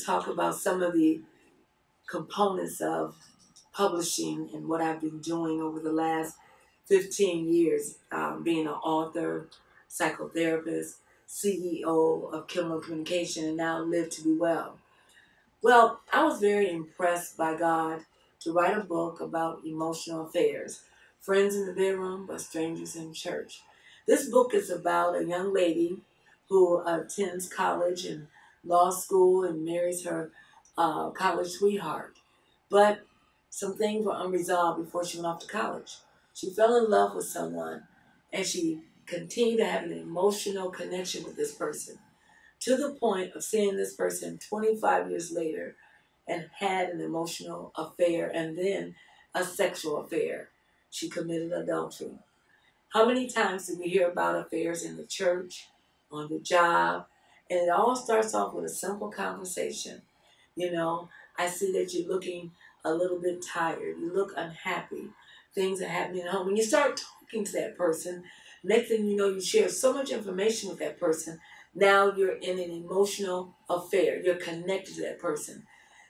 talk about some of the components of publishing and what I've been doing over the last 15 years, being an author, psychotherapist, CEO of Kindle Communication, and now Live to Be Well. Well, I was very impressed by God to write a book about emotional affairs, friends in the bedroom, but strangers in church. This book is about a young lady who attends college and law school and marries her college sweetheart. But some things were unresolved before she went off to college. She fell in love with someone and she continued to have an emotional connection with this person to the point of seeing this person 25 years later and had an emotional affair and then a sexual affair. She committed adultery. How many times do we hear about affairs in the church, on the job? And it all starts off with a simple conversation. You know, I see that you're looking a little bit tired. You look unhappy. Things are happening at home. When you start talking to that person, next thing you know, you share so much information with that person. Now you're in an emotional affair. You're connected to that person.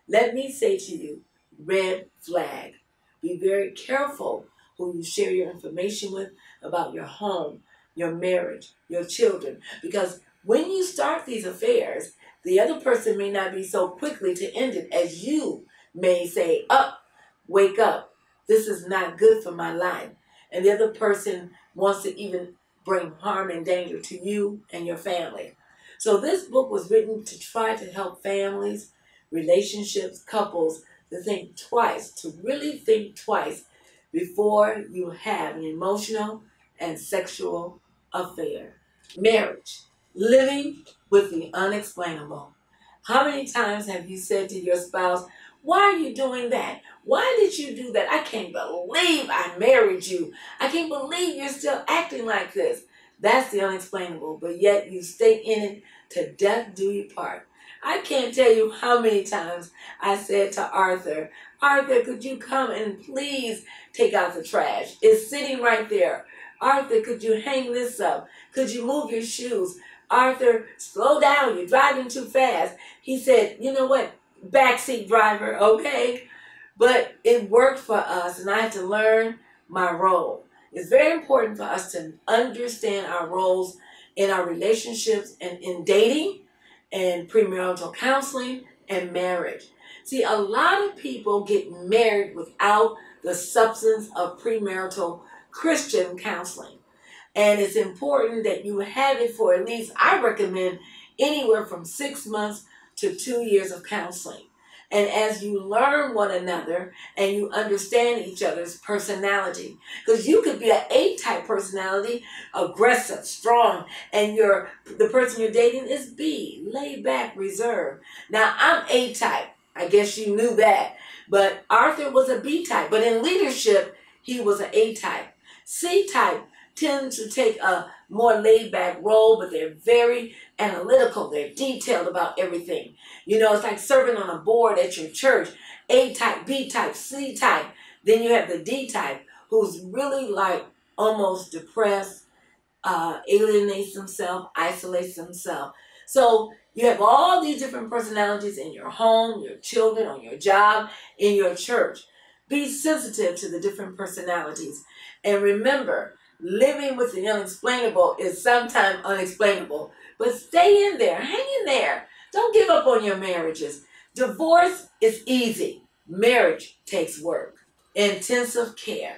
Let me say to you, red flag. Be very careful who you share your information with about your home, your marriage, your children. Because when you start these affairs, the other person may not be so quickly to end it as you may say, up, wake up. This is not good for my life. And the other person wants to even bring harm and danger to you and your family. So this book was written to try to help families, relationships, couples to think twice, to really think twice before you have an emotional and sexual affair. Marriage, living with the unexplainable. How many times have you said to your spouse, why are you doing that? Why did you do that? I can't believe I married you. I can't believe you're still acting like this. That's the unexplainable, but yet you stay in it to death do you part. I can't tell you how many times I said to Arthur, Arthur, could you come and please take out the trash? It's sitting right there. Arthur, could you hang this up? Could you move your shoes? Arthur, slow down. You're driving too fast. He said, you know what? Backseat driver, okay? But it worked for us, and I had to learn my role. It's very important for us to understand our roles in our relationships and in dating and premarital counseling and marriage. See, a lot of people get married without the substance of premarital Christian counseling. And it's important that you have it for at least, I recommend, anywhere from 6 months to 2 years of counseling. And as you learn one another and you understand each other's personality, because you could be an A-type personality, aggressive, strong, and the person you're dating is B, laid back, reserved. Now, I'm A-type. I guess you knew that. But Arthur was a B-type. But in leadership, he was an A-type. C-type tend to take a more laid-back role, but they're very analytical. They're detailed about everything. You know, it's like serving on a board at your church. A-type, B-type, C-type. Then you have the D-type, who's really like almost depressed, alienates himself, isolates himself. So you have all these different personalities in your home, your children, on your job, in your church. Be sensitive to the different personalities. And remember, living with the unexplainable is sometimes unexplainable. But stay in there. Hang in there. Don't give up on your marriages. Divorce is easy. Marriage takes work. Intensive care.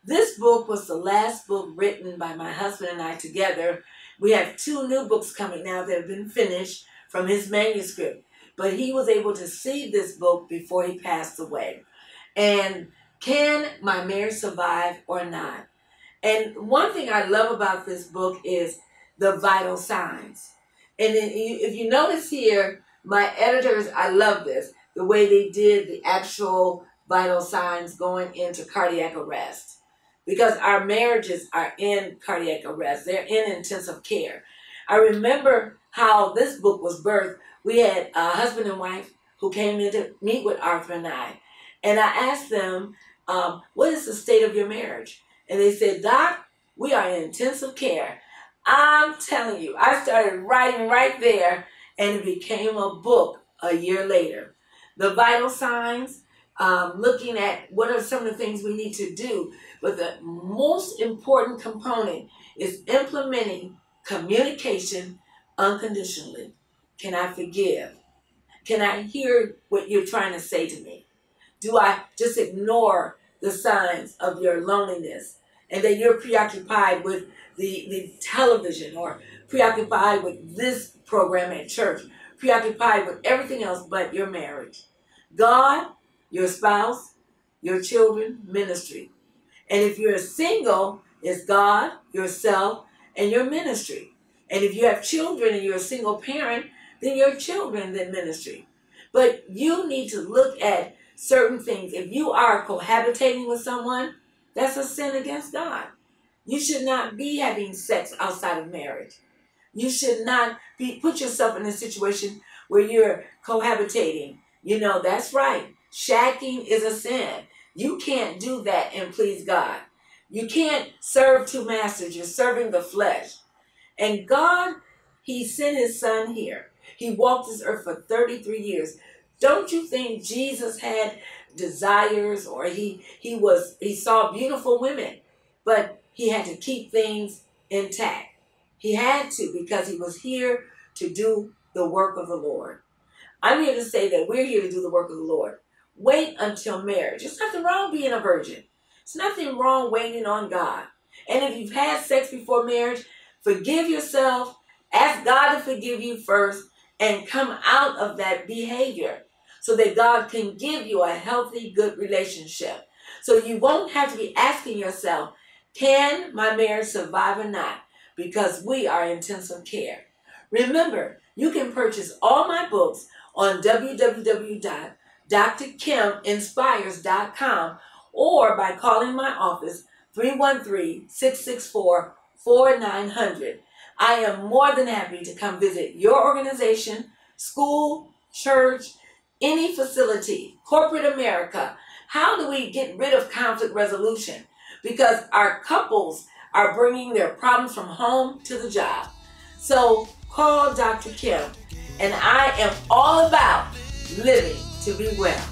This book was the last book written by my husband and I together. We have 2 new books coming now that have been finished from his manuscript. But he was able to see this book before he passed away. And can my marriage survive or not? And one thing I love about this book is the vital signs. And then if you notice here, my editors, I love this, the way they did the actual vital signs going into cardiac arrest. Because our marriages are in cardiac arrest. They're in intensive care. I remember how this book was birthed. We had a husband and wife who came in to meet with Arthur and I. And I asked them, what is the state of your marriage? And they said, Doc, we are in intensive care. I'm telling you, I started writing right there, and it became a book a year later. The vital signs, looking at what are some of the things we need to do. But the most important component is implementing communication unconditionally. Can I forgive? Can I hear what you're trying to say to me? Do I just ignore the signs of your loneliness and that you're preoccupied with the television, or preoccupied with this program at church, preoccupied with everything else but your marriage? God, your spouse, your children, ministry. And if you're single, it's God, yourself, and your ministry. And if you have children and you're a single parent, then your children, then ministry. But you need to look at certain things. If you are cohabitating with someone, that's a sin against God. You should not be having sex outside of marriage. You should not put yourself in a situation where you're cohabitating. That's right. Shacking is a sin. You can't do that and please God. You can't serve two masters. You're serving the flesh. And God, he sent his son here. He walked this earth for 33 years. Don't you think Jesus had desires, or he saw beautiful women, but he had to keep things intact. He had to, because he was here to do the work of the Lord. I'm here to say that we're here to do the work of the Lord. Wait until marriage. There's nothing wrong being a virgin. There's nothing wrong waiting on God. And if you've had sex before marriage, forgive yourself. Ask God to forgive you first and come out of that behavior so that God can give you a healthy, good relationship. So you won't have to be asking yourself, can my marriage survive or not? Because we are intensive care. Remember, you can purchase all my books on www.drkiminspires.com or by calling my office 313-664-4900. I am more than happy to come visit your organization, school, church, any facility, corporate America. How do we get rid of conflict resolution? Because our couples are bringing their problems from home to the job. So call Dr. Kim, and I am all about living to be well.